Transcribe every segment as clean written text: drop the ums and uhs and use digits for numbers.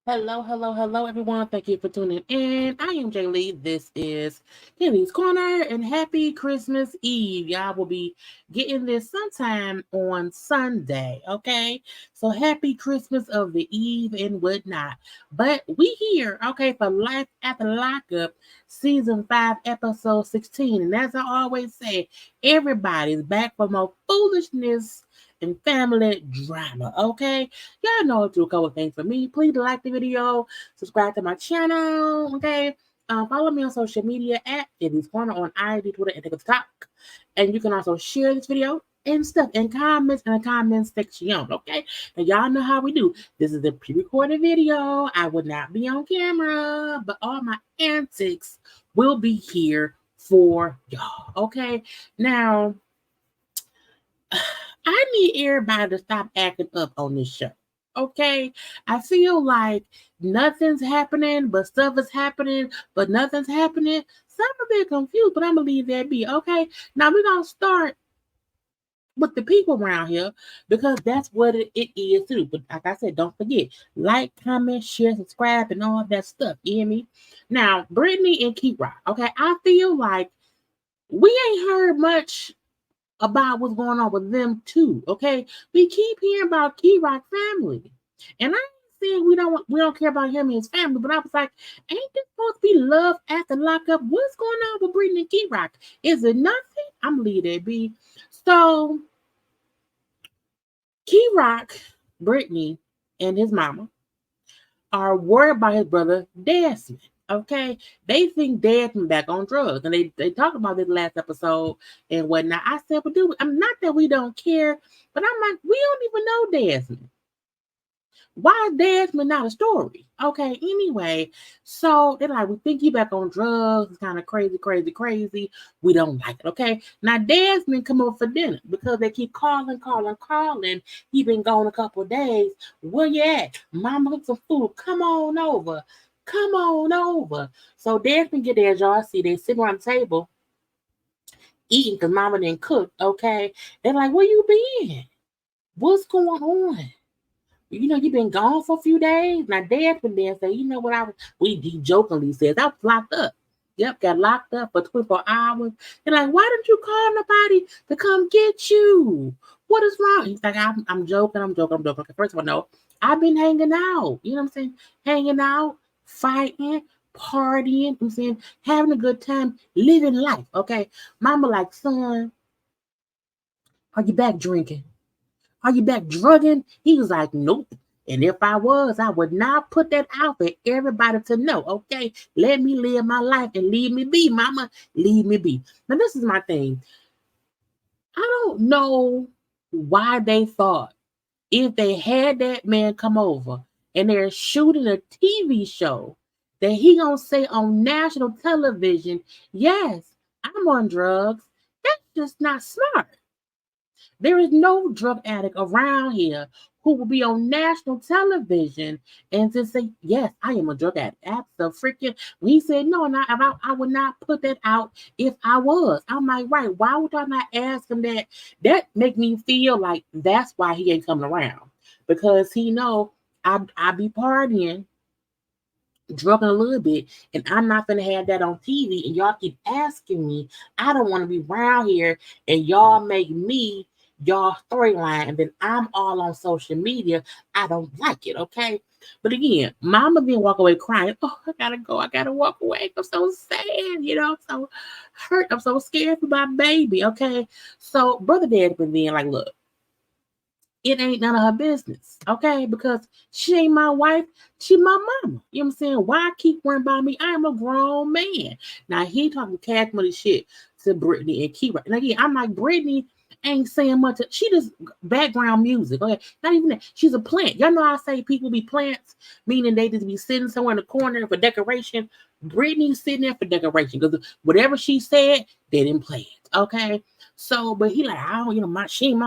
Hello, hello, hello, everyone. Thank you for tuning in. I am Jaylee. This is Jaylee's Corner, and happy Christmas Eve. Y'all will be getting this sometime on Sunday, okay? So happy Christmas of the Eve and whatnot. But we here, okay, for Life After Lockup, Season 5, Episode 16. And as I always say, everybody's back for more foolishness and family drama, okay? Y'all know to do a couple things for me. Please like the video, subscribe to my channel, okay? Follow me on social media at JayLeesCorner on IG, Twitter, and TikTok. And you can also share this video and stuff in comments in the comments section, okay? And y'all know how we do. This is a pre-recorded video. I would not be on camera, but all my antics will be here for y'all, okay? Now, I need everybody to stop acting up on this show. Okay, I feel like nothing's happening, but stuff is happening, but nothing's happening. So I'm a bit confused, but I'm gonna leave that be. Okay, now we're gonna start with the people around here because that's what it is too. But like I said, don't forget like, comment, share, subscribe, and all that stuff. You hear me? Now, Brittney and K-Rock. Okay, I feel like we ain't heard much about what's going on with them too. Okay, we keep hearing about K-Rock family, and I ain't saying we don't care about him and his family, but I was like, ain't this supposed to be love after lockup? What's going on with Brittney and K-Rock? Is it nothing? I'm gonna leave that be. So K-Rock, Brittney, and his mama are worried about his brother Desmond. Okay, they think Desmond back on drugs, and they talked about this last episode and whatnot. I said, "But dude, I'm not that we don't care, but I'm like, we don't even know Desmond. Why is Desmond not a story? Okay, anyway, so they're like, we think you back on drugs. It's kind of crazy, crazy, crazy. We don't like it. Okay, now Desmond come over for dinner because they keep calling, calling, calling. He been gone a couple of days. Where you at? Mama cook some food. Come on over. Come on over. So Desmond get there, as y'all see. They sitting around the table eating because Mama didn't cook. Okay, they're like, where you been? What's going on? You've been gone for a few days. Now, Dad's been there and say, you know what, he jokingly says, I was locked up. Yep, got locked up for 24 hours. They're like, why didn't you call nobody to come get you? What is wrong? He's like, I'm joking, I'm joking, I'm joking. Okay, first of all, no, I've been hanging out. You know what I'm saying? Hanging out, fighting, partying, you know what I'm saying, having a good time, living life. Okay. Mama like, son, are you back drinking? Are you back drugging? He was like, nope. And if I was, I would not put that out for everybody to know. Okay, let me live my life and leave me be, mama. Leave me be. Now, this is my thing. I don't know why they thought if they had that man come over and they're shooting a TV show that he gonna say on national television, yes, I'm on drugs. That's just not smart. There is no drug addict around here who will be on national television and just say, yes, I am a drug addict. Freaking. When he said, no, I would not put that out if I was. I'm like, right, why would I not ask him that? That make me feel like that's why he ain't coming around. Because he know I be partying, drugging a little bit, and I'm not gonna have that on TV. And y'all keep asking me, I don't want to be around here, and y'all make me y'all storyline, and then I'm all on social media. I don't like it, okay? But again, mama didn't walk away crying. Oh, I gotta go. I gotta walk away. I'm so sad, I'm so hurt. I'm so scared for my baby, okay? So brother dad been being like, look, it ain't none of her business, okay? Because she ain't my wife, she my mama. You know what I'm saying? Why keep worrying about me? I am a grown man. Now he talking cash money shit to Brittney and K-Rock. And again, I'm like, Brittney ain't saying much. She just background music. Okay, not even that. She's a plant. Y'all know I say people be plants, meaning they just be sitting somewhere in the corner for decoration. Brittany's sitting there for decoration because whatever she said, they didn't play it. Okay. So, but he like, I don't, she ain't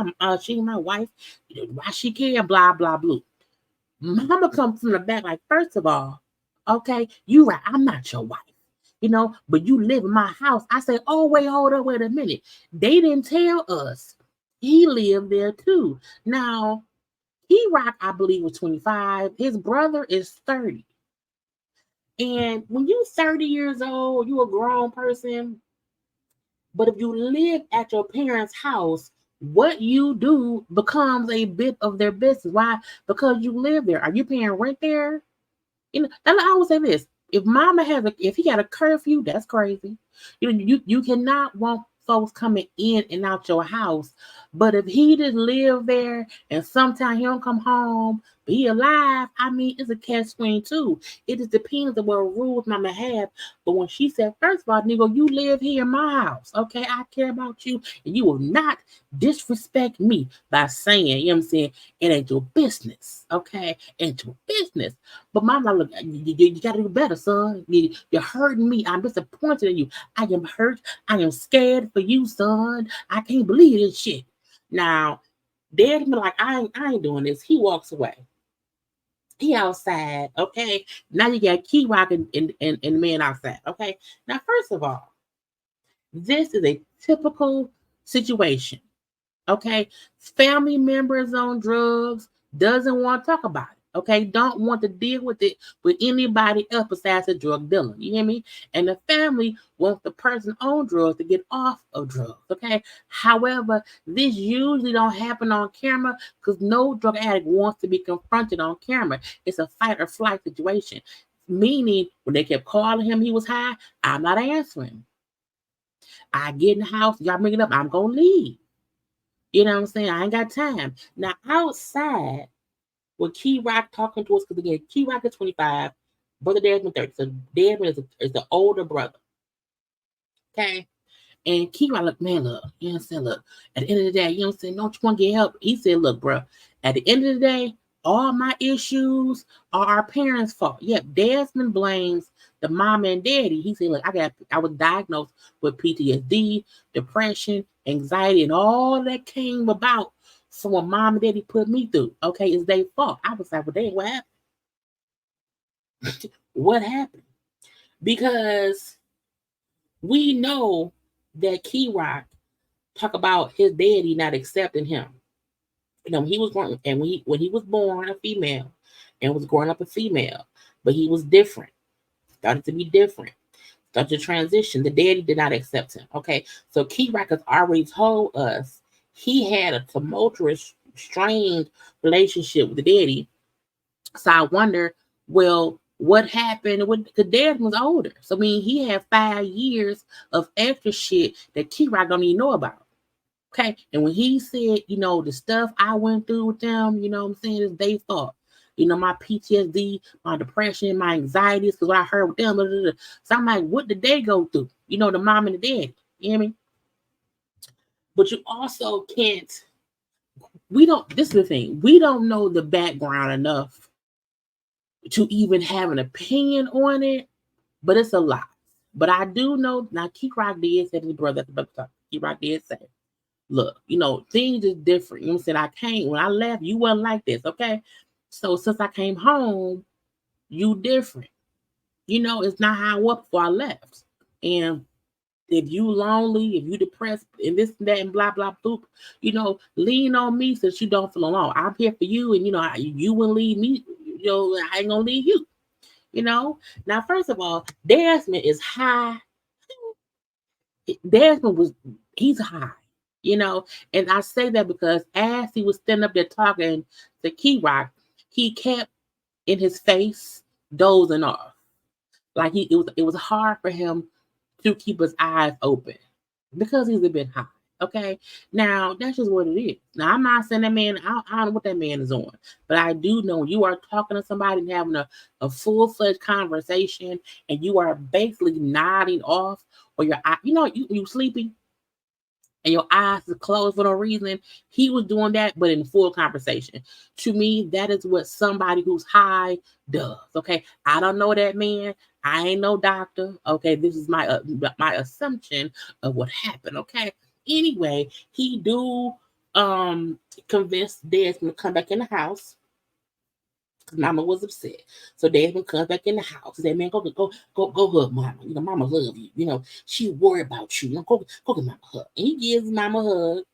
my wife. Why she care? Blah blah blah. Mama comes from the back like, first of all, okay, you right. I'm not your wife. But you live in my house. I say, oh, wait, hold up, wait a minute. They didn't tell us he lived there too. Now, K-Rock, I believe, was 25. His brother is 30. And when you're 30 years old, you're a grown person. But if you live at your parents' house, what you do becomes a bit of their business. Why? Because you live there. Are you paying rent there? You know, I always say this: if he got a curfew, that's crazy. You cannot want folks coming in and out your house. But if he just live there and sometimes he don't come home, but he alive, I mean, it's a catch-22. It just depends on what rules mama have. But when she said, first of all, nigga, you live here in my house, okay? I care about you, and you will not disrespect me by saying, you know what I'm saying, it ain't your business, okay? Ain't your business. But mom, like, look, you got to do better, son. You're hurting me. I'm disappointed in you. I am hurt. I am scared for you, son. I can't believe this shit. Now, Dad be like, I ain't doing this. He walks away. He outside, okay? Now you got K-Rock and the man outside, okay? Now, first of all, this is a typical situation. Okay, family members on drugs, doesn't want to talk about it. Okay, don't want to deal with it with anybody else besides a drug dealer. You hear me? And the family wants the person on drugs to get off of drugs. Okay. However, this usually don't happen on camera because no drug addict wants to be confronted on camera. It's a fight or flight situation. Meaning, when they kept calling him, he was high. I'm not answering. I get in the house, y'all bring it up. I'm gonna leave. You know what I'm saying? I ain't got time. Now, outside, with K-Rock talking to us, because again, K-Rock is 25, brother Desmond 30. So Desmond is the older brother. Okay? And K-Rock, look, man, look, you know what I'm saying? Look, at the end of the day, you know what I'm saying? Don't you want to get help? He said, look, bro, at the end of the day, all my issues are our parents' fault. Yep, Desmond blames the mom and daddy. He said, look, I was diagnosed with PTSD, depression, anxiety, and all that came about from what mom and daddy put me through. Okay, it's their fault. I was like, well, dang, what happened? What happened? Because we know that K-Rock talk about his daddy not accepting him. You know, he was growing, and when he was born a female and was growing up a female, but he was different, started to be different, started to transition. The daddy did not accept him. Okay, so K-Rock has already told us he had a tumultuous, strained relationship with the daddy. So I wonder, well, what happened when the dad was older? So I mean, he had 5 years of extra shit that K-Rock don't even know about. Okay. And when he said, you know, the stuff I went through with them, you know what I'm saying, is they thought. You know, my PTSD, my depression, my anxieties, because what I heard with them. Blah, blah, blah. So I'm like, what did they go through? You know, the mom and the dad. You hear me? But you also can't, this is the thing. We don't know the background enough to even have an opinion on it, but it's a lot. But I do know, now K-Rock did say to his brother at the time, K-Rock did say, look, you know, things is different. You know what I'm saying? When I left, you wasn't like this, okay? So since I came home, you different. You know, it's not how I was before I left. And if you lonely, if you depressed, and this and that and blah blah boop, you know, lean on me since you don't feel alone. I'm here for you, and you know, you wouldn't leave me. You know, I ain't gonna leave you. You know. Now, first of all, Desmond is high. Desmond he's high. You know, and I say that because as he was standing up there talking to K-Rock, he kept in his face dozing off. Like it was hard for him to keep his eyes open because he's a bit high. Okay. Now that's just what it is. Now I'm not saying that man, I don't know what that man is on, but I do know you are talking to somebody and having a full-fledged conversation and you are basically nodding off or your eye, you know, you sleepy and your eyes are closed for no reason. He was doing that, but in full conversation. To me, that is what somebody who's high does. Okay, I don't know that man. I ain't no doctor. Okay, this is my assumption of what happened. Okay. Anyway, he do convince Desmond to come back in the house. Mama was upset. So Desmond comes back in the house. He said, man, go hug mama. You know, mama love you. You know, she worried about you. You know, go get mama a hug. And he gives mama a hug.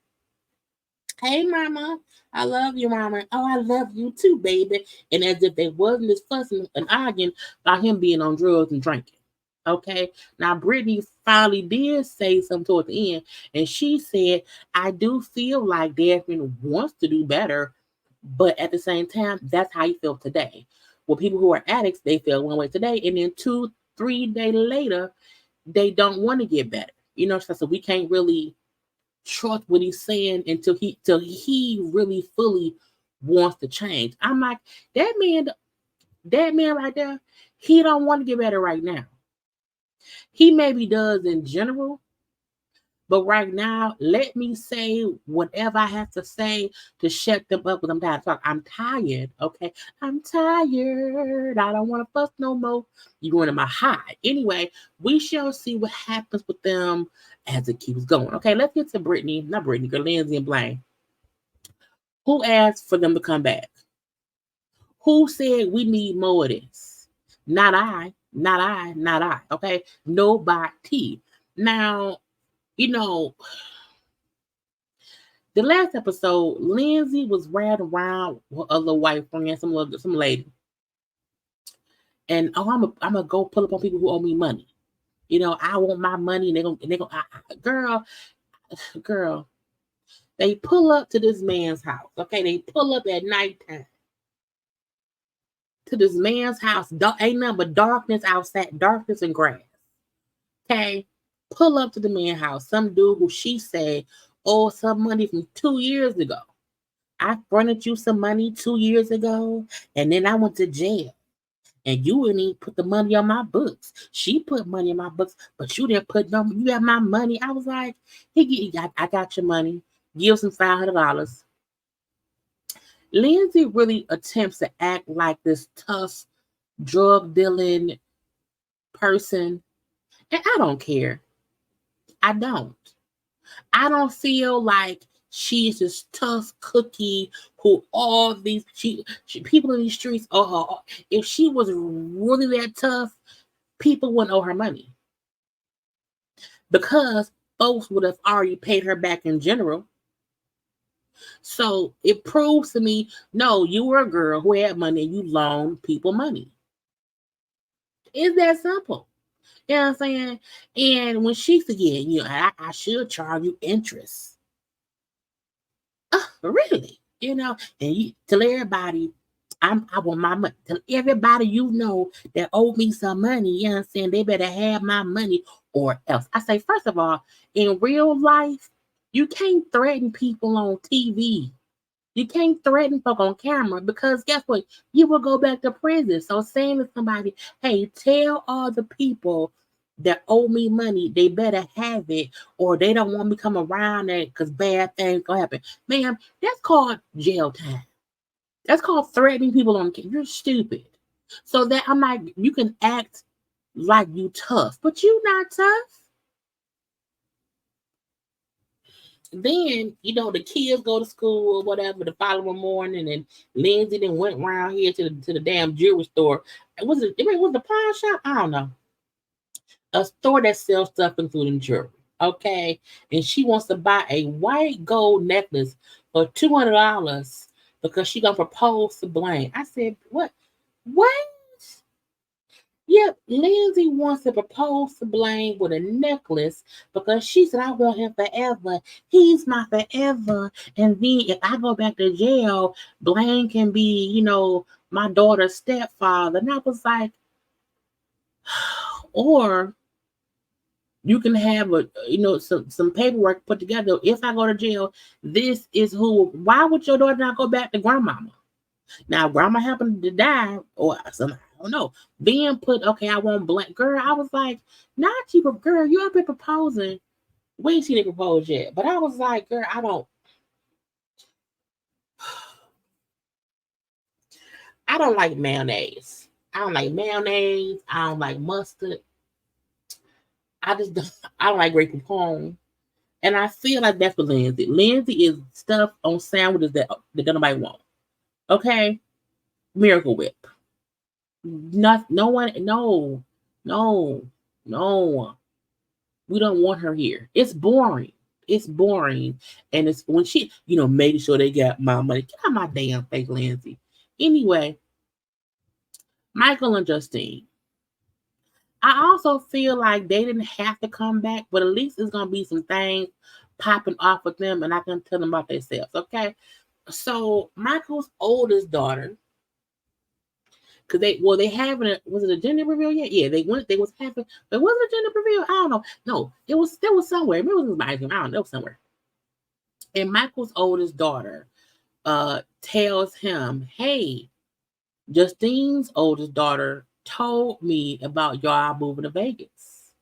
Hey, mama. I love you, mama. Oh, I love you too, baby. And as if they wasn't just fussing and arguing about him being on drugs and drinking. Okay. Now, Brittney finally did say something toward the end, and she said, I do feel like Desmond wants to do better, but at the same time, that's how he felt today. Well, people who are addicts, they feel one way today, and then 2-3 days later, they don't want to get better. So we can't really trust what he's saying until he really fully wants to change. I'm like, that man right there, he don't want to get better right now. He maybe does in general, but right now, let me say whatever I have to say to shut them up when I'm tired of talking. I'm tired, okay? I'm tired. I don't want to fuss no more. You're going to my high. Anyway, we shall see what happens with them as it keeps going. Okay, let's get to Lindsy and Blame. Who asked for them to come back? Who said we need more of this? Not I. Not I. Not I. Okay? Nobody. Now, the last episode, Lindsy was riding around with a little white friend, some lady. And I'm gonna go pull up on people who owe me money. I want my money, and they're gonna girl. They pull up to this man's house. Okay, they pull up at nighttime to this man's house. Ain't nothing but darkness outside, darkness and grass. Okay, pull up to the man's house. Some dude who she said owed some money from 2 years ago. I fronted you some money 2 years ago, and then I went to jail. And you didn't even put the money on my books. She put money in my books, but you didn't put no. You have my money. I was like, I got your money. Give some $500. Lindsy really attempts to act like this tough drug dealing person, and I don't care. I don't. I don't feel like she's this tough cookie who all these people in these streets owe her. If she was really that tough, people wouldn't owe her money because folks would have already paid her back in general. So it proves to me, no, you were a girl who had money and you loaned people money. It's that simple. You know what I'm saying? And when she said, yeah, I should charge you interest. Really? And you tell everybody, I want my money. Tell everybody that owe me some money, you know what I'm saying? They better have my money or else. I say, first of all, in real life, you can't threaten people on TV. You can't threaten folk on camera because guess what? You will go back to prison. So saying to somebody, hey, tell all the people that owe me money, they better have it, or they don't want me to come around it because bad things gonna happen. Ma'am, that's called jail time. That's called threatening people on camera. You're stupid. So that I'm like, you can act like you tough, but you not tough. Then, the kids go to school or whatever the following morning, and Lindsy then went around here to the damn jewelry store. Was it the pawn shop? I don't know. A store that sells stuff including jewelry. Okay. And she wants to buy a white gold necklace for $200 because she gonna propose to Blame. I said, what? What? Yep, Lindsy wants to propose to Blame with a necklace because she said, I want him forever. He's my forever. And then if I go back to jail, Blame can be, my daughter's stepfather. And I was like, or you can have some paperwork put together. If I go to jail, this is who. Why would your daughter not go back to grandmama? Now, grandma happened to die, or something, I don't know. Being put, okay, I want Blame. Girl, I was like, not you, but girl, you have been proposing. We ain't seen it propose yet. But I was like, girl, I don't like mayonnaise. I don't like mayonnaise. I don't like mustard. I don't like grape corn. And I feel like that's what Lindsy. Lindsy is stuff on sandwiches that nobody want. Okay? Miracle Whip. No one, no. We don't want her here. It's boring. it's boring. And it's when she, making sure they got my money. Get out my damn face, Lindsay. Anyway, Michael and Justine. I also feel like they didn't have to come back, but at least it's gonna be some things popping off with them, and I can tell them about themselves. Okay, so Michael's oldest daughter, because they having a, was it a gender reveal yet? Yeah, they was having, but was it a gender reveal? I don't know. No, it was somewhere. Maybe it was in my room. I don't know, somewhere. And Michael's oldest daughter tells him, "Hey, Justine's oldest daughter told me about y'all moving to Vegas.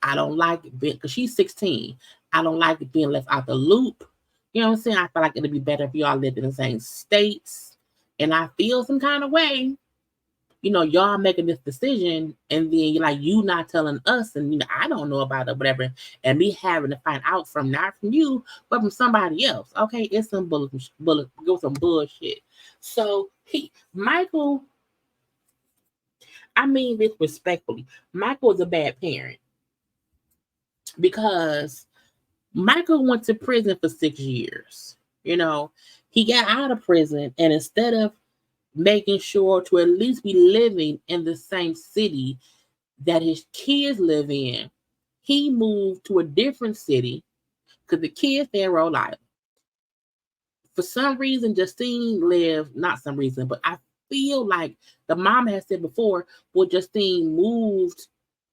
I don't like it because she's 16. I don't like it being left out the loop. You know what I'm saying? I feel like it'd be better if y'all lived in the same states. And I feel some kind of way, y'all making this decision, and then you're like, you not telling us, and I don't know about it, whatever, and me having to find out from not from you, but from somebody else. Okay, it's some some bullshit. So Michael, I mean this respectfully, Michael is a bad parent because Michael went to prison for 6 years. He got out of prison, and instead of making sure to at least be living in the same city that his kids live in, he moved to a different city because the kids stay in Rhode Island. For some reason, Justine lived, not some reason, but I feel like the mom has said before, well, Justine moved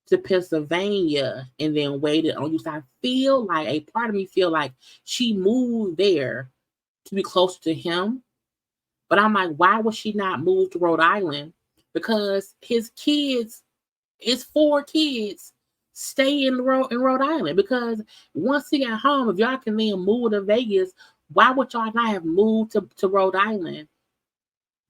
to Pennsylvania and then waited on you. So I feel like a part of me feel like she moved there to be closer to him. But I'm like, why would she not move to Rhode Island? Because his 4 kids, stay in Rhode Island. Because once he got home, if y'all can then move to Vegas, why would y'all not have moved to Rhode Island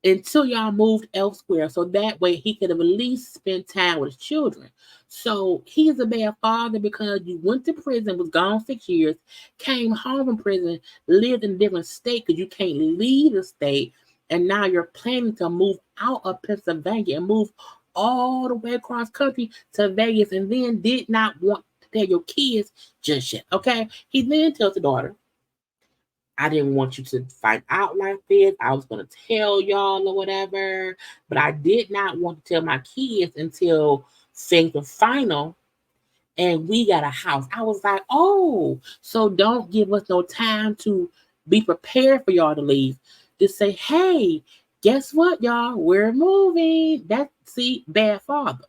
until y'all moved elsewhere? So that way he could have at least spent time with his children. So he's a bad father because you went to prison, was gone 6 years, came home from prison, lived in a different state because you can't leave the state, and now you're planning to move out of Pennsylvania and move all the way across country to Vegas, and then did not want to tell your kids just yet. Okay? He then tells the daughter, I didn't want you to find out like this. I was going to tell y'all or whatever, but I did not want to tell my kids until things were final and we got a house. I was like, oh, so don't give us no time to be prepared for y'all to leave. Just say, hey, guess what, y'all? We're moving. Bad father.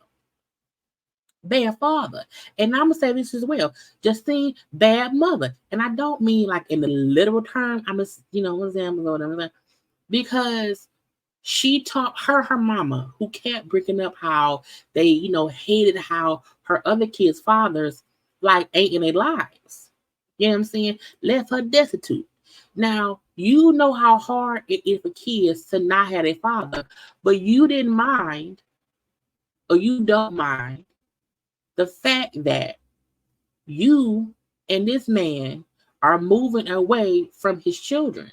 Bad father. And I'm going to say this as well. Justine, bad mother. And I don't mean like in the literal term. I'm just, because she taught her mama, who kept bringing up how they, hated how her other kids' fathers like ain't in their lives. You know what I'm saying? Left her destitute. Now, you know how hard it is for kids to not have a father, but you didn't mind, or you don't mind, the fact that you and this man are moving away from his children.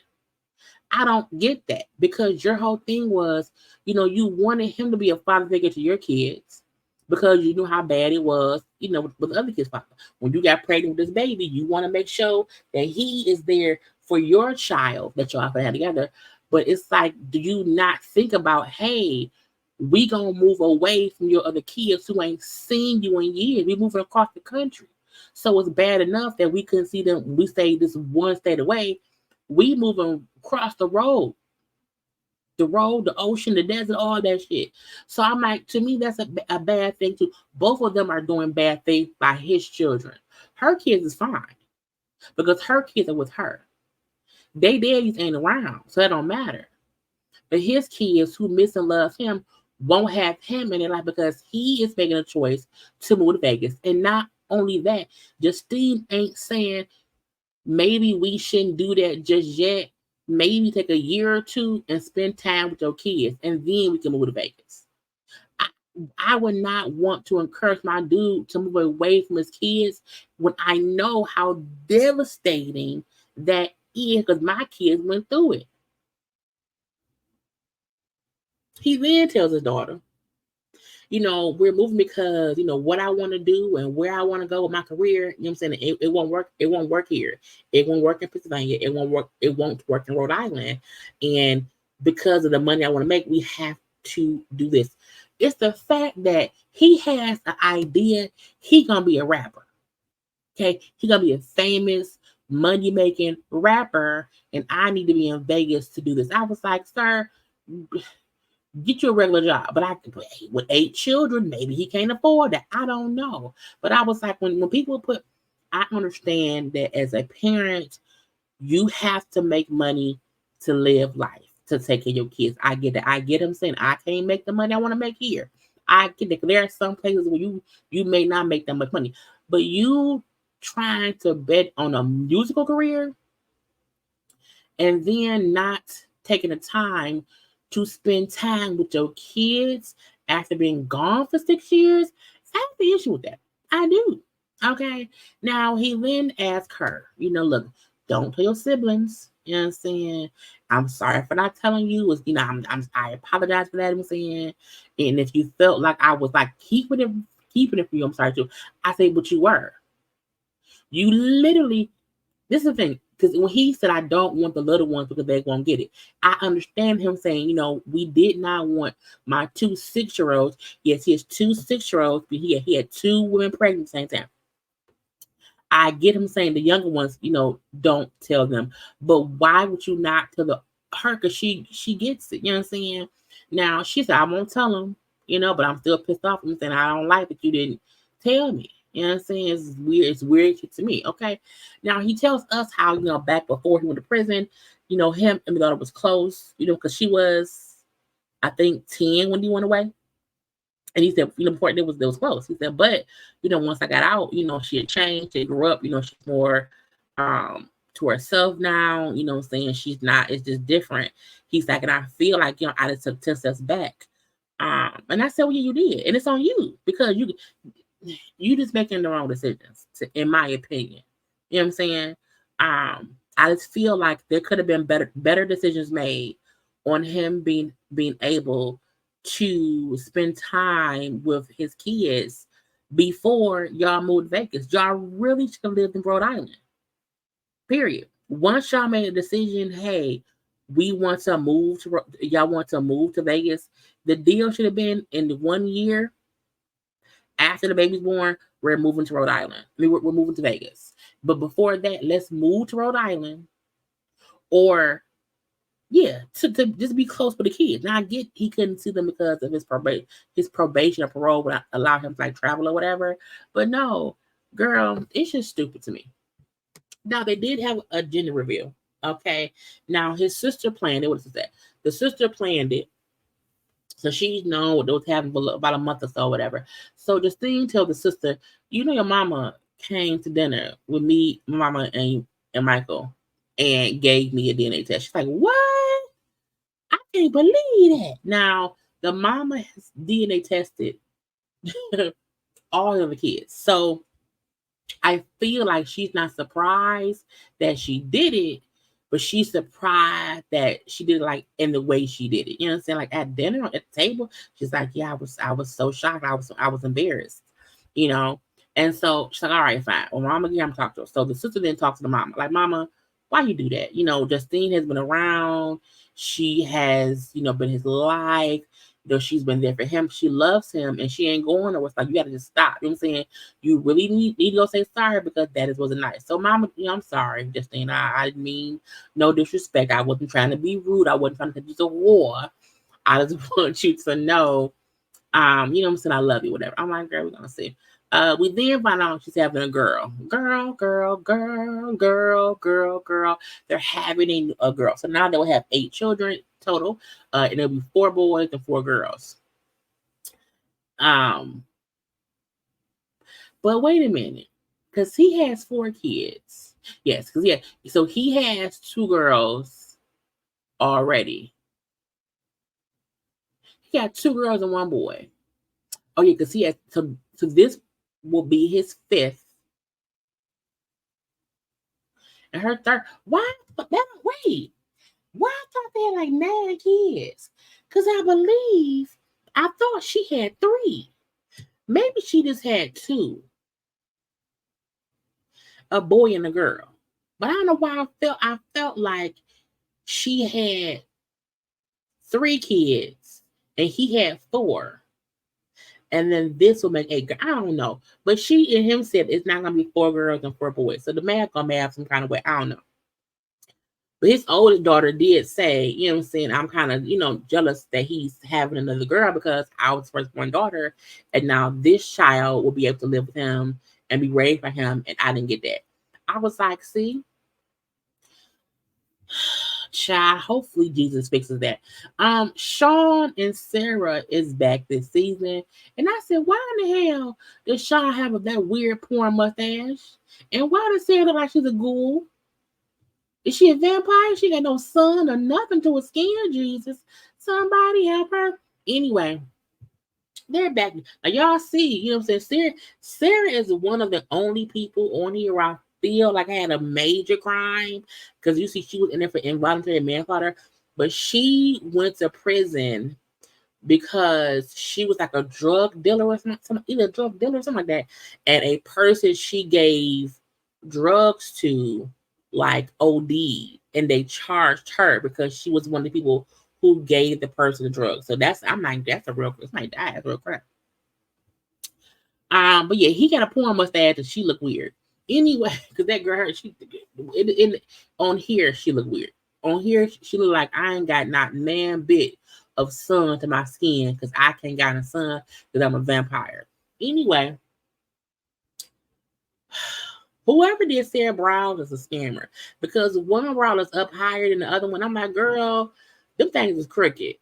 I don't get that, because your whole thing was, you wanted him to be a father figure to your kids because you knew how bad it was, with other kids' father. When you got pregnant with this baby, you want to make sure that he is there for your child that y'all had together. But it's like, do you not think about, hey, we gonna move away from your other kids who ain't seen you in years. We moving across the country. So it's bad enough that we couldn't see them. We stayed this one state away. We moving across the road, the ocean, the desert, all that shit. So I'm like, to me, that's a bad thing too. Both of them are doing bad things by his children. Her kids is fine because her kids are with her. They daddies ain't around, so that don't matter. But his kids who miss and love him won't have him in their life because he is making a choice to move to Vegas. And not only that, Justine ain't saying maybe we shouldn't do that just yet. Maybe take a year or two and spend time with your kids, and then we can move to Vegas. I would not want to encourage my dude to move away from his kids when I know how devastating that is, because my kids went through it. He then tells his daughter, we're moving because, what I want to do and where I want to go with my career, you know what I'm saying? It won't work. It won't work here. It won't work in Pennsylvania. It won't work. It won't work in Rhode Island. And because of the money I want to make, we have to do this. It's the fact that he has an idea. He going to be a rapper. Okay. He going to be a famous money making rapper. And I need to be in Vegas to do this. I was like, sir, get you a regular job. But with 8 children, maybe he can't afford that. I don't know. But I was like, when people I understand that as a parent, you have to make money to live life, to take care of your kids. I get that. I get him saying I can't make the money I want to make here. I get that. There are some places where you may not make that much money, but you trying to bet on a musical career and then not taking the time to spend time with your kids after being gone for 6 years, I have the issue with that. I do. Okay. Now he then asked her, look, don't tell your siblings. You know what I'm saying? I'm sorry for not telling you. I apologize for that. I'm saying, and if you felt like I was like keeping it for you, I'm sorry too. I say, but you were. You literally. This is the thing, because when he said, I don't want the little ones because they won't get it, I understand him saying, we did not want my 2 6-year-olds. Yes, he has 2 6-year-olds, but he had 2 women pregnant at the same time. I get him saying the younger ones, don't tell them. But why would you not tell her? Because she gets it. You know what I'm saying? Now, she said, I won't tell them, but I'm still pissed off. I'm saying, I don't like that you didn't tell me. You know what I'm saying? It's weird. It's weird to me. Okay. Now he tells us how, back before he went to prison, him and my daughter was close, because she was, I think, 10 when he went away. And he said, before they was close. He said, but, once I got out, she had changed. She grew up, she's more to herself now, what I'm saying? She's not, it's just different. He's like, and I feel like, I just took 10 steps back. And I said, well, yeah, you did. And it's on you because you just making the wrong decisions, in my opinion. You know what I'm saying? I just feel like there could have been better decisions made on him being able to spend time with his kids before y'all moved to Vegas. Y'all really should have lived in Rhode Island. Period. Once y'all made a decision, hey, y'all want to move to Vegas, the deal should have been in 1 year after the baby's born, we're moving to Rhode Island. We're moving to Vegas. But before that, let's move to Rhode Island. Or, yeah, to just be close with the kids. Now, I get he couldn't see them because of his probation or parole would allow him to travel or whatever. But no, girl, it's just stupid to me. Now, they did have a gender reveal. Okay. Now, his sister planned it. What is that? The sister planned it. So she's known what they was having for about a month or so, whatever. So Justine told the sister, your mama came to dinner with me, my mama, and Michael, and gave me a DNA test. She's like, what? I can't believe that. Now, the mama has DNA tested all of the kids. So I feel like she's not surprised that she did it, but she's surprised that she did it in the way she did it. You know what I'm saying? Like at dinner at the table, she's like, yeah, I was so shocked. I was embarrassed, And so she's like, all right, fine. Well, mama, yeah, I'm talking to her. So the sister then talks to the mama, like, mama, why you do that? Justine has been around. She has, been his life. She's been there for him. She loves him and she ain't going nowhere. It's like, you got to just stop. You know what I'm saying? You really need to go say sorry because that wasn't nice. So, mama, I'm sorry, Justine. I didn't mean no disrespect. I wasn't trying to be rude. I wasn't trying to use a war. I just want you to know, you know what I'm saying? I love you, whatever. I'm like, girl, we're going to see. We then find out she's having a girl. They're having a girl. So now they will have 8 children total. And it'll be 4 boys and 4 girls. But wait a minute. Because he has 4 kids. Yes, because so he has 2 girls already. He got 2 girls and 1 boy. Oh yeah, because he has so this will be his 5th. And her 3rd. Why? Wait. Why I thought they had 9 kids? Because I believe I thought she had 3. Maybe she just had 2. A boy and a girl. But I don't know why I felt like she had 3 kids and he had 4. And then this will make 8 girls. I don't know. But she and him said it's not gonna be 4 girls and 4 boys. So the math gonna have some kind of way. I don't know. But his oldest daughter did say, you know what I'm saying, I'm kind of, jealous that he's having another girl because I was firstborn daughter. And now this child will be able to live with him and be raised by him. And I didn't get that. I was like, see, child, hopefully Jesus fixes that. Sean and Sarah is back this season. And I said, why in the hell does Sean have that weird porn mustache? And why does Sarah look like she's a ghoul? Is she a vampire? She got no sun or nothing to her skin. Jesus, somebody help her. Anyway, they're back. Now, y'all see, you know what I'm saying? Sarah is one of the only people on here I feel like I had a major crime. Because you see, she was in there for involuntary manslaughter. But she went to prison because she was like a drug dealer or something, either a drug dealer or something like that. And a person she gave drugs to like OD, and they charged her because she was one of the people who gave the person the drugs. So that's a real, it's my die, that's real crap. But yeah, he got a porn mustache and she looked weird. Anyway, because that girl, on here she looked weird. On here she looked like I ain't got not man bit of sun to my skin because I can't got a sun because I'm a vampire. Anyway, whoever did Sarah Brown is a scammer because one brow is up higher than the other one. I'm like, girl, them things is crooked.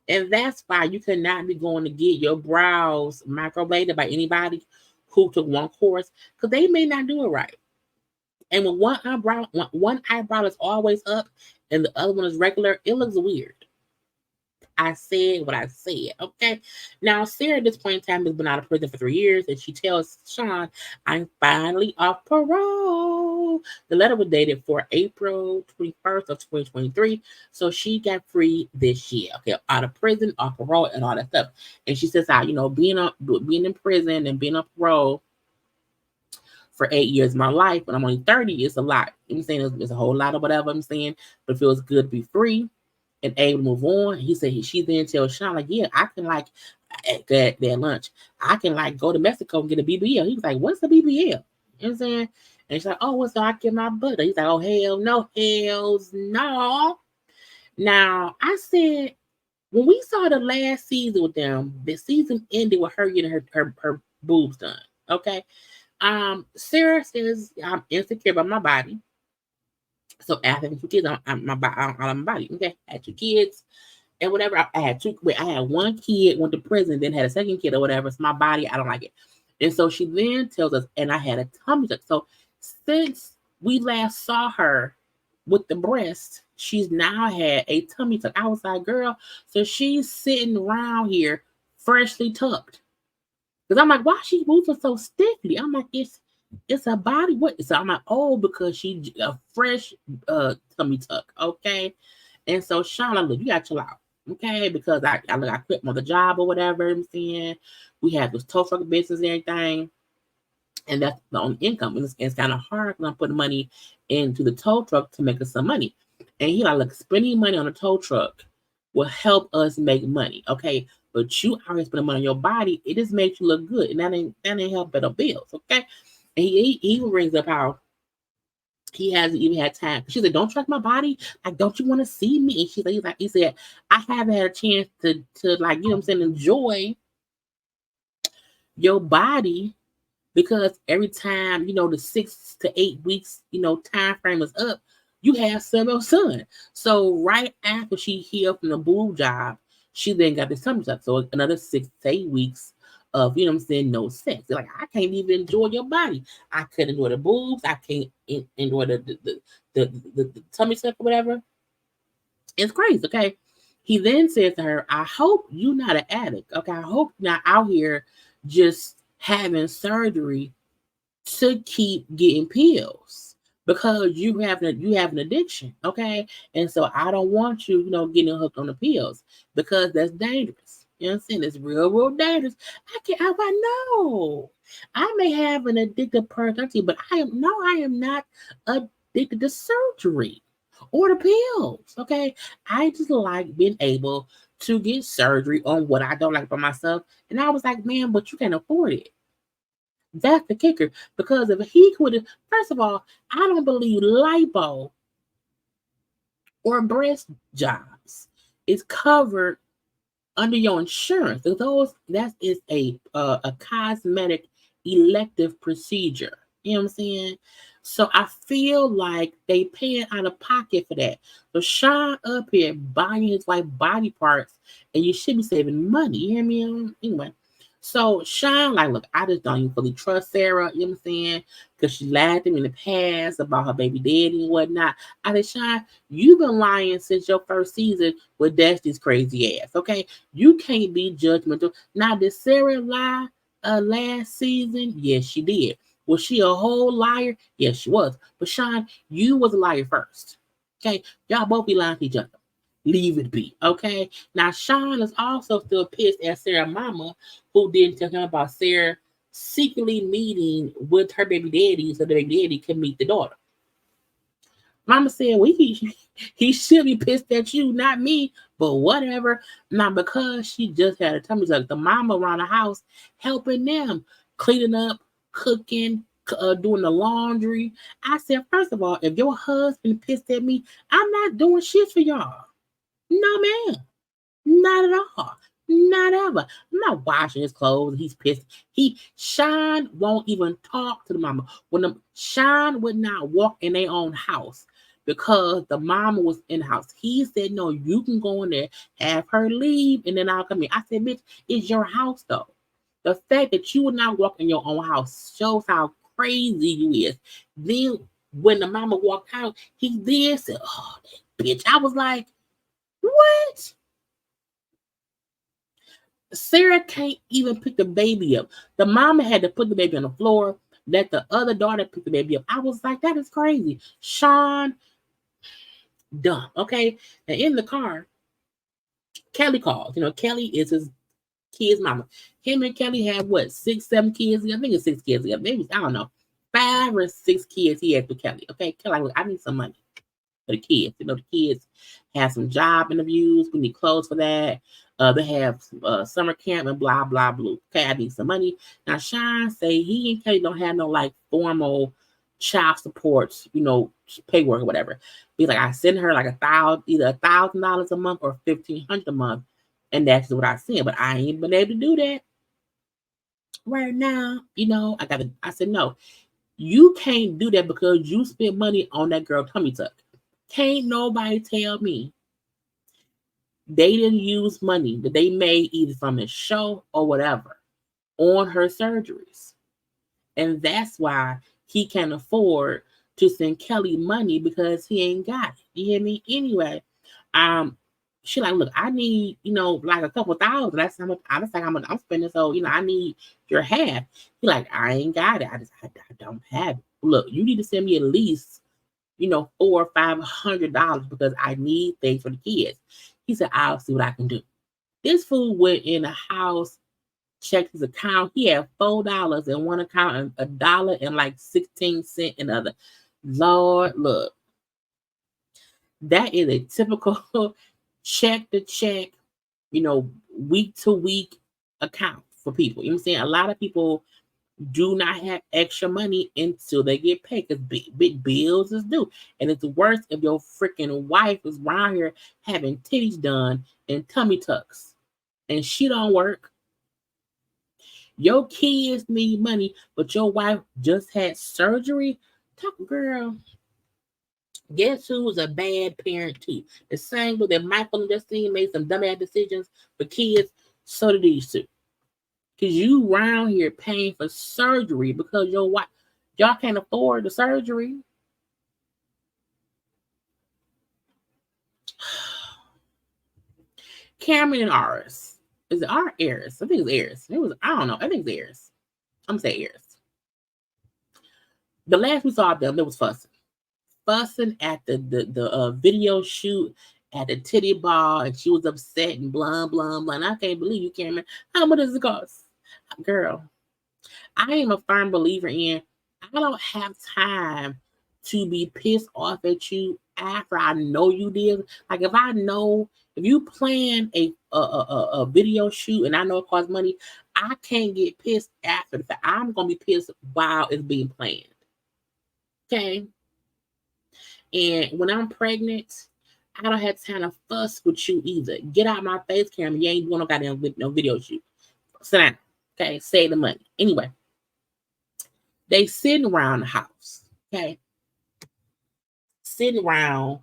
And that's why you cannot be going to get your brows microbladed by anybody who took one course because they may not do it right. And when one eyebrow is always up and the other one is regular, it looks weird. I said what I said, okay? Now, Sarah at this point in time has been out of prison for 3 years, and she tells Sean, I'm finally off parole. The letter was dated for April 21st of 2023, so she got free this year, okay? Out of prison, off parole, and all that stuff. And she says, being in prison and being on parole for 8 years of my life, when I'm only 30, it's a lot. I'm saying it's a whole lot of whatever I'm saying, but it feels good to be free and able to move on. He said she then tells Sean, like, yeah, I can like at their lunch, I can like go to Mexico and get a BBL. He was like, what's the BBL? You know what I'm saying? And she's like, oh, what's I get my butter? He's like, oh, hell no, hells no. Now, I said, when we saw the last season with them, the season ended with her getting her boobs done. Okay. Sarah says, I'm insecure about my body. So after having 2 kids, I'm my body. Okay, I had 2 kids and whatever. I had 1 kid, went to prison, then had a second kid or whatever. It's my body. I don't like it. And so she then tells us, and I had a tummy tuck. So since we last saw her with the breast, she's now had a tummy tuck. I was like, girl, so she's sitting around here freshly tucked. Because I'm like, why is she moving so stiffly? I'm like, it's a body. What? So I'm like, oh, because she a fresh tummy tuck, okay. And so Sean, look, you got to chill out, okay, because I quit my job or whatever. I'm saying we have this tow truck business and everything, and that's the only income. And it's kind of hard because I'm putting money into the tow truck to make us some money. And he like, look, spending money on a tow truck will help us make money, okay. But you already spending money on your body, it just makes you look good, and that ain't helping the bills, okay. And he brings up how he hasn't even had time. She said, don't track my body. Like, don't you want to see me? And he said, I haven't had a chance to like, you know what I'm saying, enjoy your body because every time, the 6 to 8 weeks, time frame is up, you have some son. So right after she healed from the boob job, she then got this tummy tuck. So another 6 to 8 weeks of, no sex. Like, I can't even enjoy your body. I couldn't enjoy the boobs. I can't enjoy the tummy tuck or whatever. It's crazy, okay? He then says to her, I hope you're not an addict, okay? I hope you're not out here just having surgery to keep getting pills. because you have an addiction, okay? And so I don't want you, getting hooked on the pills because that's dangerous. You know what I'm saying? It's real, real dangerous. I know. I may have an addictive personality, but I am not addicted to surgery or the pills. Okay. I just like being able to get surgery on what I don't like for myself. And I was like, man, but you can't afford it. That's the kicker. Because if he could, first of all, I don't believe lipo or breast jobs is covered under your insurance. That is a cosmetic elective procedure. You know what I'm saying? So I feel like they paying out of pocket for that. So Sean up here buying his wife body parts, and you should be saving money. You hear me? Anyway. So Sean, like, look, I just don't even fully trust Sarah, you know what I'm saying? Because she lied to me in the past about her baby daddy and whatnot. I said, Sean, you've been lying since your first season with Destiny's crazy ass, okay? You can't be judgmental. Now, did Sarah lie last season? Yes, she did. Was she a whole liar? Yes, she was. But Sean, you was a liar first. Okay? Y'all both be lying to each other. Leave it be. Okay? Now, Sean is also still pissed at Sarah's mama, who didn't tell him about Sarah secretly meeting with her baby daddy so the baby daddy can meet the daughter. Mama said, well, he should be pissed at you, not me, but whatever. Now, because she just had a tummy tuck, the mama around the house helping them, cleaning up, cooking, doing the laundry. I said, first of all, if your husband pissed at me, I'm not doing shit for y'all. No, ma'am. Not at all. Not ever. I'm not washing his clothes. He's pissed. Sean won't even talk to the mama. Sean would not walk in their own house because the mama was in the house. He said, no, you can go in there, have her leave, and then I'll come in. I said, bitch, it's your house though. The fact that you would not walk in your own house shows how crazy you is. Then when the mama walked out, he then said, oh, that bitch. I was like, what? Sarah can't even pick the baby up. The mama had to put the baby on the floor, let the other daughter pick the baby up. I was like, that is crazy. Sean, dumb. Okay. And in the car, Kelly calls. Kelly is his kid's mama. Him and Kelly have what, 6, 7 kids? I think it's 6 kids. Maybe, I don't know. 5 or 6 kids he has with Kelly. Okay. Kelly, look, I need some money for the kids. The kids have some job interviews. We need clothes for that. They have summer camp and blah, blah, blah. Okay, I need some money. Now, Sean say he and Kelly don't have no, like, formal child support, paperwork or whatever. Be like, I send her, like, either $1,000 a month or $1,500 a month, and that's what I send. But I ain't been able to do that right now. I said, no, you can't do that because you spent money on that girl tummy tuck. Can't nobody tell me they didn't use money that they made either from the show or whatever on her surgeries. And that's why he can't afford to send Kelly money because he ain't got it. You hear me? Anyway, she like, look, I need, like a couple thousand. That's how much I'm spending. So, I need your half. He like, I ain't got it. I don't have it. Look, you need to send me at least $400 or $500 because I need things for the kids. He said, I'll see what I can do. This fool went in the house, checked his account. He had $4 in one account and $1 and like 16 cents in the other. Lord, look, that is a typical check to check, week to week account for people. You know what I'm saying? A lot of people do not have extra money until they get paid because big bills is due. And it's worse if your freaking wife is around here having titties done and tummy tucks and she don't work. Your kids need money, but your wife just had surgery. Girl, guess who was a bad parent too? The same way that Michael and Justine made some dumbass decisions for kids, so did these two. Because you around here paying for surgery because your wife, y'all can't afford the surgery. Cameron and Aris. Is it Aris? I think it's Aris. I don't know. I think it's Aris. I'm going to say Aris. The last we saw of them, it was fussing. fussing at the video shoot at the titty ball, and she was upset and blah blah blah. And I can't believe you, Cameron. How much does it cost, girl? I am a firm believer in I don't have time to be pissed off at you after I know you did. Like if I know if you plan a video shoot and I know it costs money, I can't get pissed after the fact. I'm gonna be pissed while it's being planned. Okay. And when I'm pregnant, I don't have time to fuss with you either. Get out my face, Cameron. You ain't doing no goddamn no video shoot. Sit down. Okay, save the money. Anyway, they sitting around the house. Okay, sitting around.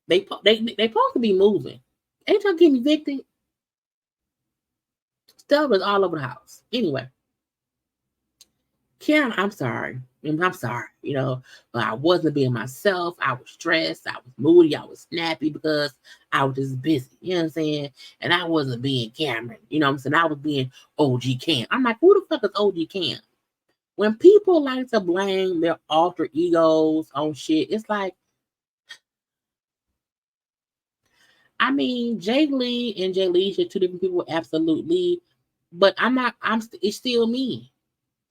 They supposed to be moving. Ain't y'all getting evicted? Stuff is all over the house. Anyway, Karen, I'm sorry. I'm sorry, but I wasn't being myself. I was stressed. I was moody. I was snappy because I was just busy. You know what I'm saying? And I wasn't being Cameron. You know what I'm saying? I was being OG Cam. I'm like, who the fuck is OG Cam? When people like to blame their alter egos on shit, it's like, I mean, Jaylee and JayLees are two different people, absolutely. But it's still me.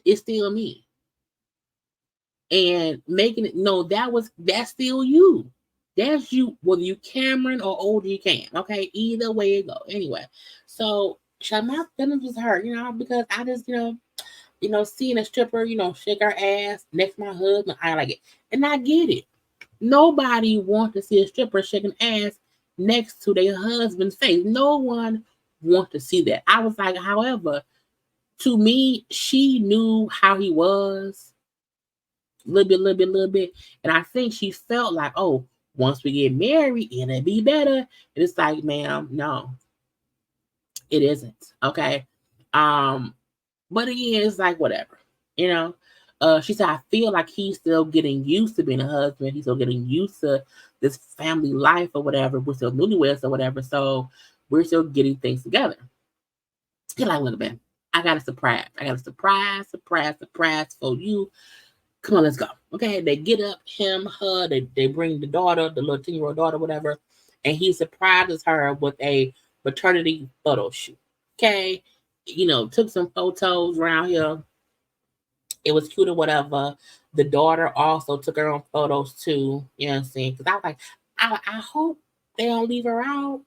It's still me. And making it, no, that's still you. That's you, whether you Cameron or OG Cam. Okay, either way it go. Anyway, so my feelings was hurt, because I just, seeing a stripper, shake her ass next to my husband, I like it. And I get it. Nobody wants to see a stripper shaking ass next to their husband's face. No one wants to see that. I was like, however, to me, she knew how he was. Little bit. And I think she felt like, oh, once we get married, it'll be better. And it's like, ma'am, no, it isn't. Okay. But again, it's like whatever, she said, I feel like he's still getting used to being a husband. He's still getting used to this family life or whatever. We're still newlyweds or whatever. So we're still getting things together. He's like, look, man, I got a surprise. I got a surprise for you. Come on, let's go. Okay, they get up, him, her, they bring the daughter, the little 10-year-old daughter, whatever, and he surprises her with a maternity photo shoot. Okay, took some photos around here. It was cute or whatever. The daughter also took her own photos too. You know what I'm saying? Because I was like, I hope they don't leave her out.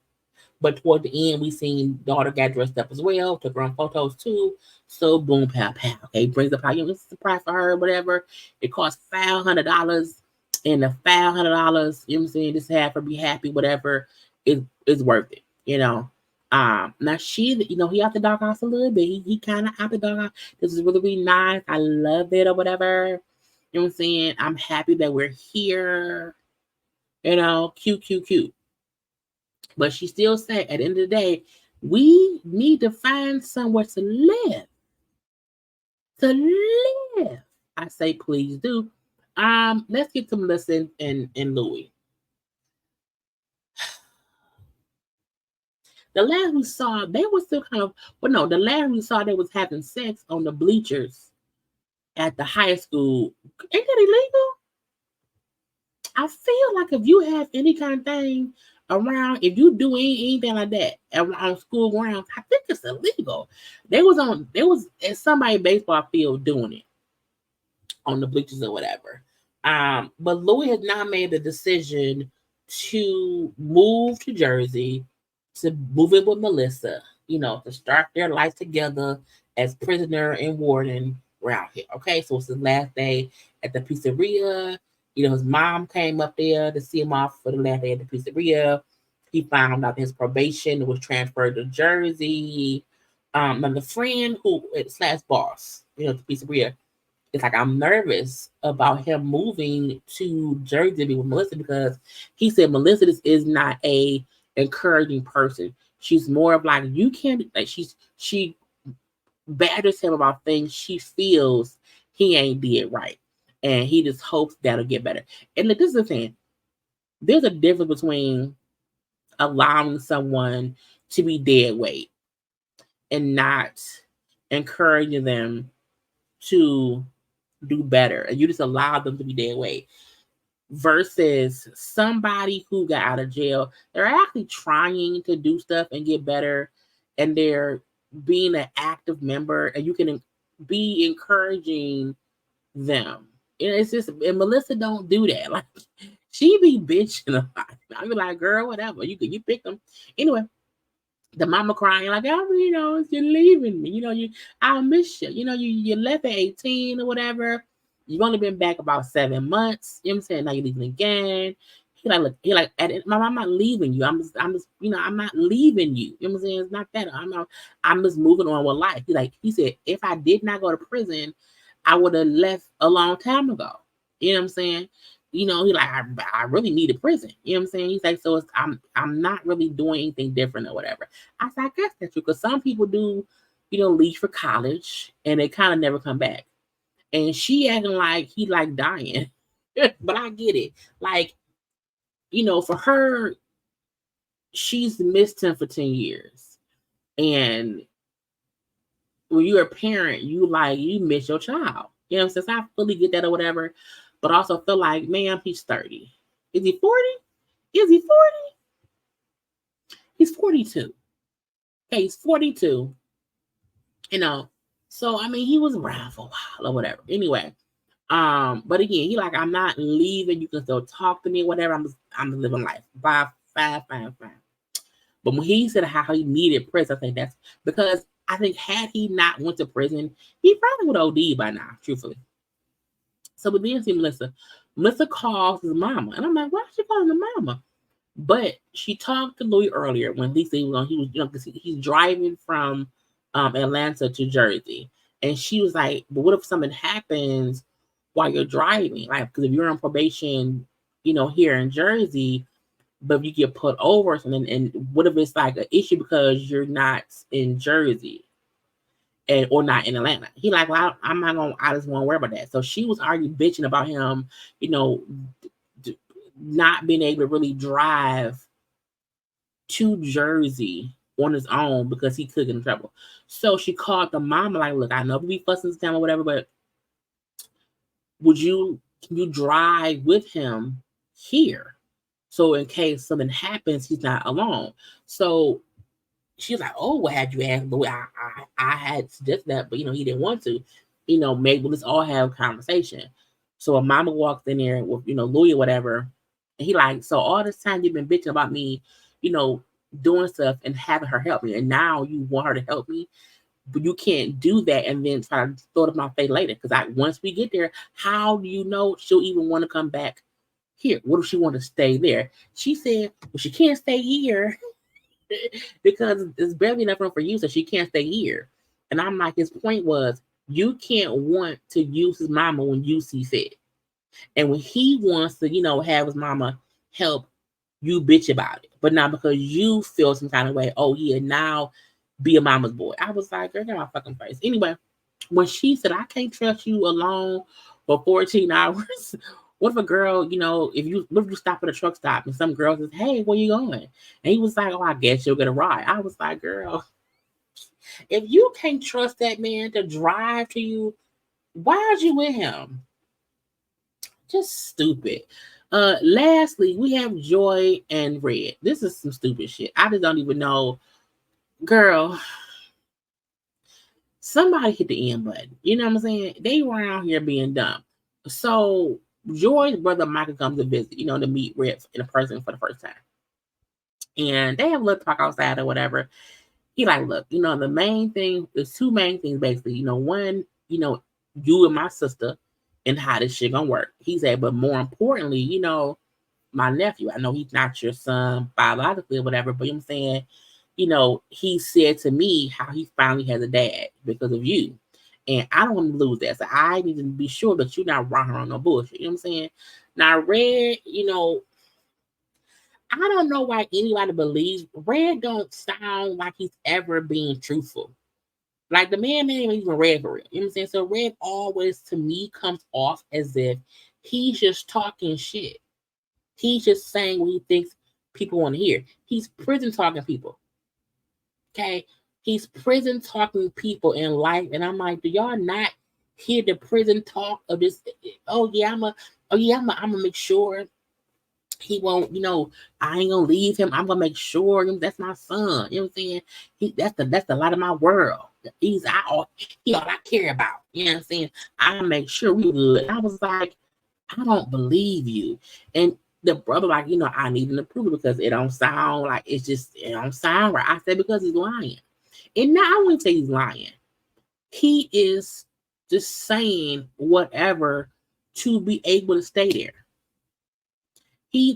But toward the end, we seen daughter got dressed up as well, took her own photos too. So boom, pow, pow. Okay, brings up how it's a surprise for her, whatever. It costs $500, and the $500, you know what I'm saying, just have her be happy, whatever, is worth it, Now she, he out the doghouse a little bit. He kind of out the doghouse. This is really, really nice. I love it or whatever. You know what I'm saying? I'm happy that we're here. Cute. But she still said, at the end of the day, we need to find somewhere to live. I say, please do. Let's get to Melissa and Louis. The last we saw, they were still kind of, the last we saw, they was having sex on the bleachers at the high school. Ain't that illegal? I feel like if you have any kind of thing around, if you do anything like that on school grounds, I think it's illegal. They was at somebody's baseball field doing it on the bleachers or whatever. But Louis has now made the decision to move to Jersey, to move in with Melissa, to start their life together as prisoner and warden around here. Okay, so it's his last day at the pizzeria. His mom came up there to see him off for the last day at the pizzeria. He found out his probation was transferred to Jersey. And the friend who / boss, the pizzeria, it's like, I'm nervous about him moving to Jersey to be with Melissa, because he said Melissa is not a encouraging person. She's more of like, you can't, like, she badgers him about things she feels he ain't did right. And he just hopes that'll get better. And look, this is the thing. There's a difference between allowing someone to be dead weight and not encouraging them to do better. And you just allow them to be dead weight. versus somebody who got out of jail. They're actually trying to do stuff and get better, and they're being an active member, and you can be encouraging them. And it's just, and Melissa don't do that. Like, she be bitching a lot. I be like, girl, whatever. You pick them. Anyway, the mama crying like, oh, you're leaving me. I'll miss you. You left at 18 or whatever. You've only been back about 7 months. You know what I'm saying? Now you're leaving again. Look, Mom, I'm not leaving you. I'm not leaving you. You know what I'm saying? It's not that. I'm just moving on with life. He said, if I did not go to prison, I would have left a long time ago. You know what I'm saying? I really need a prison. You know what I'm saying? He's like, so I'm not really doing anything different or whatever. I said, I guess that's true, because some people do, leave for college and they kind of never come back. And she acting like he like dying. But I get it. Like, for her, she's missed him for 10 years. And when you're a parent, you miss your child. You know what I'm saying? So I fully get that or whatever. But also feel like, man, he's 30. Is he 40? Is he 40? He's 42. Okay, he's 42. So I mean, he was around for a while or whatever. Anyway, but again, he like, I'm not leaving. You can still talk to me or whatever. I'm living life. Bye, fine. But when he said how he needed prison, I think that's because I think had he not went to prison, he probably would OD by now, truthfully. So we then see Melissa. Melissa calls his mama. And I'm like, why is she calling the mama? But she talked to Louis earlier when Lisa was because he's driving from Atlanta to Jersey. And she was like, but what if something happens while you're driving? Like, because if you're on probation, here in Jersey, but if you get put over or something, and what if it's like an issue because you're not in Jersey? Or not in Atlanta. He like, well, I just won't worry about that. So she was already bitching about him, not being able to really drive to Jersey on his own because he could get in trouble. So she called the mama like, look, I know we fussing this time or whatever, but can you drive with him here? So in case something happens, he's not alone. So she's like, oh, well, had you asked Louis? I had suggested that, but he didn't want to. Maybe let's all have a conversation. So a mama walks in there with Louis or whatever, and he like, so all this time you've been bitching about me, doing stuff and having her help me, and now you want her to help me, but you can't do that and then try to throw it in my face later. Because once we get there, how do you know she'll even want to come back here? What if she want to stay there? She said, well, she can't stay here because it's barely enough room for you, so she can't stay here. And I'm like, his point was, you can't want to use his mama when you see fit. And when he wants to, have his mama help, you bitch about it. But not because you feel some kind of way, oh yeah, now be a mama's boy. I was like, girl, get my fucking face. Anyway, when she said, I can't trust you alone for 14 hours, what if a girl, what if you stop at a truck stop and some girl says, hey, where you going? And he was like, oh, I guess you'll get a ride. I was like, girl, if you can't trust that man to drive to you, why are you with him? Just stupid. Lastly, we have Joy and Red. This is some stupid shit. I just don't even know. Girl, somebody hit the end button. You know what I'm saying? They were out here being dumb. So Joy's brother Michael comes to visit, to meet Red in person for the first time. And they have a little talk outside or whatever. He like, look, the main thing, there's two main things basically. One, you and my sister and how this shit gonna work. He said, but more importantly, my nephew, I know he's not your son biologically or whatever, but I'm saying, he said to me how he finally has a dad because of you. And I don't want to lose that. So I need to be sure that you're not running on no bullshit. You know what I'm saying? Now, Red, I don't know why anybody believes Red don't sound like he's ever being truthful. Like the man ain't even Red for real. You know what I'm saying? So Red always to me comes off as if he's just talking shit. He's just saying what he thinks people want to hear. He's prison talking people. Okay? He's prison talking people in life. And I'm like, do y'all not hear the prison talk of this? Oh, yeah, oh yeah, I'm gonna make sure he won't, I ain't gonna leave him. I'm gonna make sure that's my son. You know what I'm saying? That's the light of my world. He all I care about. You know what I'm saying? I make sure we good. And I was like, I don't believe you. And the brother, like, I need an approval because it don't sound like it don't sound right. I said, because he's lying. And now I wouldn't say he's lying. He is just saying whatever to be able to stay there.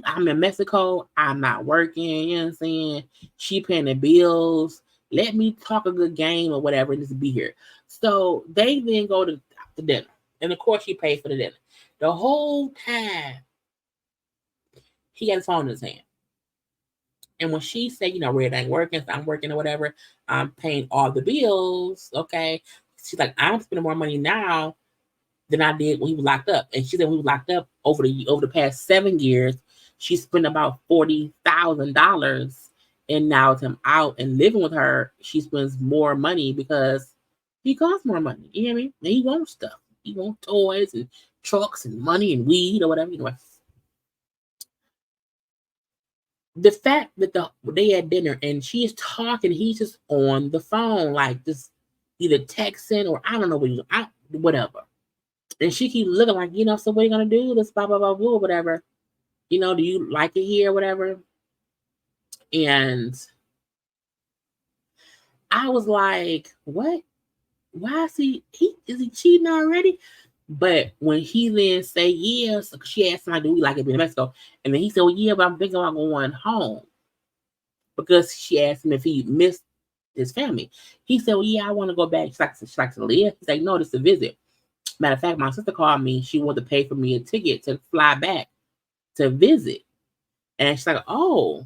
I'm in Mexico. I'm not working. You know what I'm saying? She paying the bills. Let me talk a good game or whatever and just be here. So they then go to dinner. And of course, she paid for the dinner. The whole time, he got his phone in his hand. And when she said, Red ain't working, so I'm working or whatever, I'm paying all the bills, okay? She's like, I'm spending more money now than I did when he was locked up. And she said when he was locked up over the past 7 years, she spent about $40,000. And now with him out and living with her, she spends more money because he costs more money. You know what I mean? And he wants stuff. He wants toys and trucks and money and weed or whatever. The fact that they had dinner and she's talking, he's just on the phone, like just either texting or I don't know what whatever. And she keep looking like, so what are you gonna do? This blah blah blah blah whatever. Do you like it here, whatever? And I was like, what? Why is he cheating already? But when he then say yes, she asked him, like, do we like it being in Mexico? And then he said, well, yeah, but I'm thinking about going home. Because she asked him if he missed his family. He said, well, yeah, I want to go back. She likes to live. He's like, no, this is a visit. Matter of fact, my sister called me. She wanted to pay for me a ticket to fly back to visit. And she's like, oh,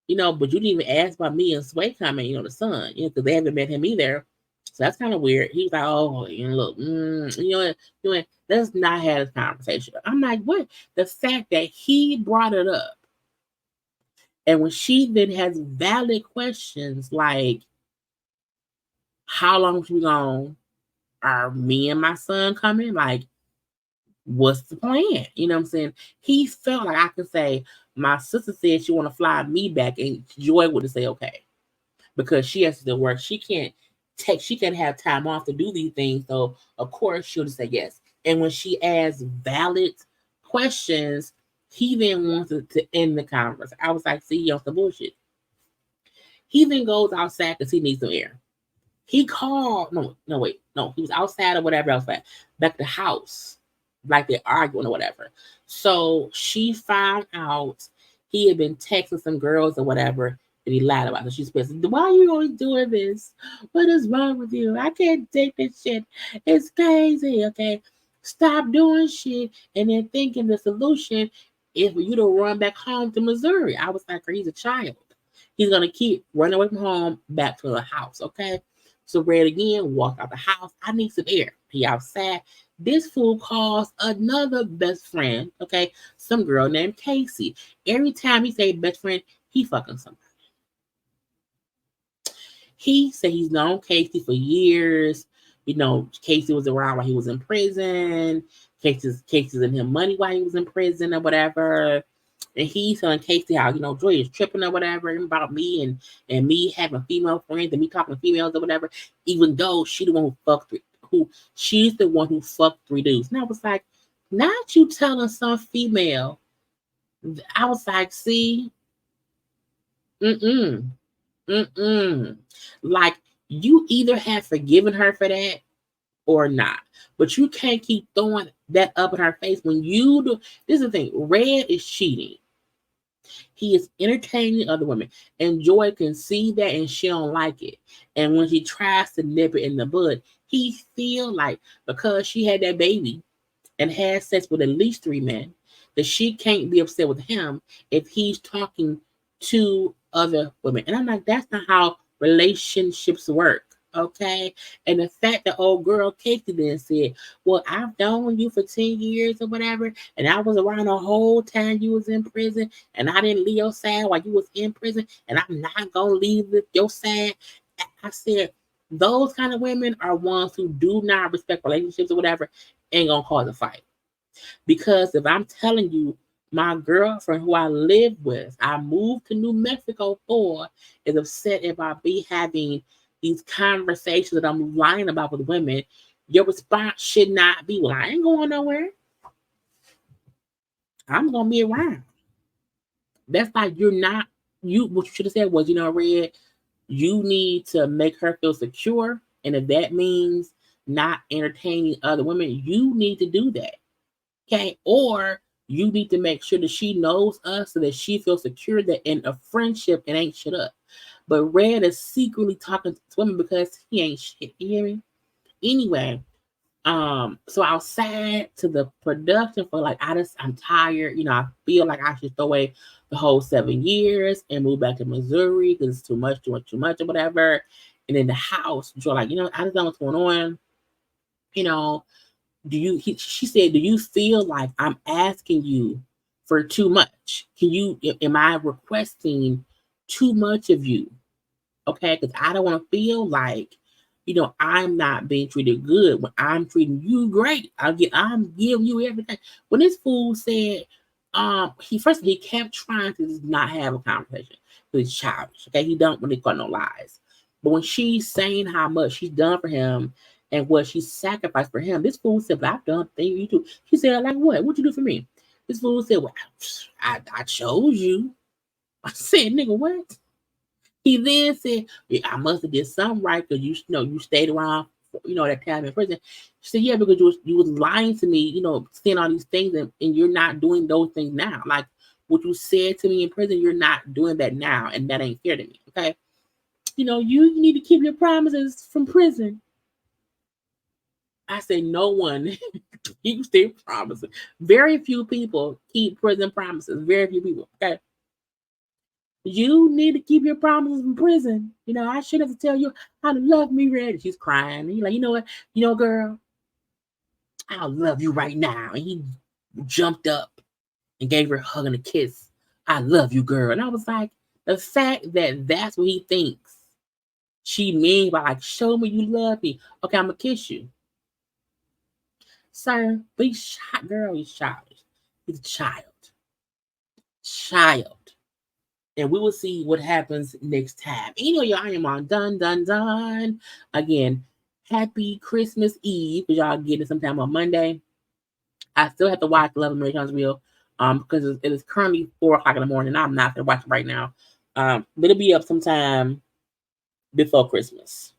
but you didn't even ask about me and Sway coming, the son, because they haven't met him either. So that's kind of weird. He was like, oh, look, let's not have this conversation. I'm like, what? The fact that he brought it up. And when she then has valid questions like, how long we gone? Are me and my son coming? Like, what's the plan? You know what I'm saying? He felt like I could say, my sister said she want to fly me back, and Joy would say okay. Because she has to work. She can't have time off to do these things. So of course she'll just say yes. And when she asks valid questions, he then wants to end the conference. I was like, see, you on some bullshit. He then goes outside because he needs some air. He called, he was outside or whatever else, back at the house, like they're arguing or whatever. So she found out he had been texting some girls or whatever that he lied about. So she's pissed. Why are you always doing this? What is wrong with you? I can't take this shit. It's crazy, okay? Stop doing shit and then thinking the solution is for you to run back home to Missouri. I was like, he's a child. He's going to keep running away from home back to the house, okay? So Red again, walk out the house. I need some air. He outside. This fool calls another best friend, okay? Some girl named Casey. Every time he say best friend, he fucking somebody. He said he's known Casey for years. Casey was around while he was in prison. Casey's sent him money while he was in prison or whatever. And he's telling Casey how, Joy is tripping or whatever about me and me having female friends and me talking to females or whatever, even though she's the one who fucked 3 dudes. And I was like, not you telling some female. I was like, see, like, you either have forgiven her for that or not. But you can't keep throwing that up in her face when you do. This is the thing. Red is cheating. He is entertaining other women. And Joy can see that and she don't like it. And when she tries to nip it in the bud, he feel like because she had that baby and had sex with at least 3 men, that she can't be upset with him if he's talking to other women. And I'm like, that's not how relationships work. Okay. And the fact that old girl Casey then said, well, I've known you for 10 years or whatever, and I was around the whole time you was in prison, and I didn't leave your side while you was in prison, and I'm not gonna leave your side. I said, those kind of women are ones who do not respect relationships or whatever, ain't gonna cause a fight. Because if I'm telling you, my girlfriend who I live with, I moved to New Mexico for, is upset about me having these conversations that I'm lying about with women, your response should not be, well, I ain't going nowhere. I'm going to be around. That's like you're not, what you should have said was, Red, you need to make her feel secure. And if that means not entertaining other women, you need to do that. Okay. Or you need to make sure that she knows us so that she feels secure that in a friendship it ain't shit up. But Red is secretly talking to women because he ain't shit. You hear me? Anyway, so outside to the production for like I'm tired, I feel like I should throw away the whole 7 years and move back to Missouri because it's too much, or whatever. And in the house, you're like, I just know what's going on. She said, do you feel like I'm asking you for too much? Am I requesting too much of you? Okay, because I don't want to feel like, I'm not being treated good when I'm treating you great. I'm giving you everything. When this fool said, he kept trying to not have a conversation. He's childish. Okay, he don't really got no lies. But when she's saying how much she's done for him and what she sacrificed for him, this fool said, "But I've done things you too." She said, "Like what? What'd you do for me?" This fool said, "Well, I chose you." I said, "Nigga, what?" He then said, yeah, I must have did something right because you stayed around, that time in prison. She said, yeah, because you was lying to me, saying all these things and you're not doing those things now. Like what you said to me in prison, you're not doing that now, and that ain't fair to me. Okay. You need to keep your promises from prison. I say no one keeps their promises. Very few people keep prison promises. Very few people. Okay. You need to keep your promises from prison. I shouldn't have to tell you how to love me, Red. She's crying. And you're like, you know what? Girl, I'll love you right now. And he jumped up and gave her a hug and a kiss. I love you, girl. And I was like, the fact that that's what he thinks she means by like, show me you love me. Okay, I'm going to kiss you. Sir, but he's shy. Girl, he's childish. He's a child. Child. And we will see what happens next time. Y'all, I am on done. Again, happy Christmas Eve, because y'all get it sometime on Monday. I still have to watch Love American's Wheel, because it is currently 4:00 in the morning. I'm not gonna watch it right now. But it'll be up sometime before Christmas.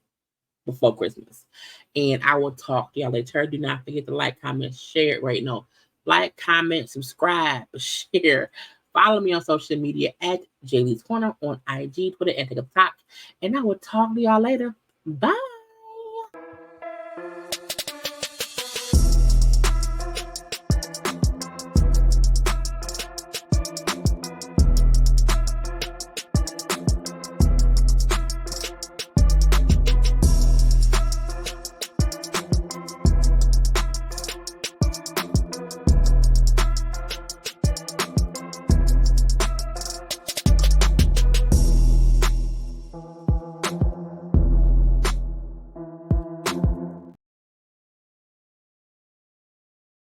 And I will talk to y'all later. Do not forget to like, comment, share it right now. Like, comment, subscribe, share. Follow me on social media at JayLeesCorner on IG, Twitter, and TikTok. And I will talk to y'all later. Bye.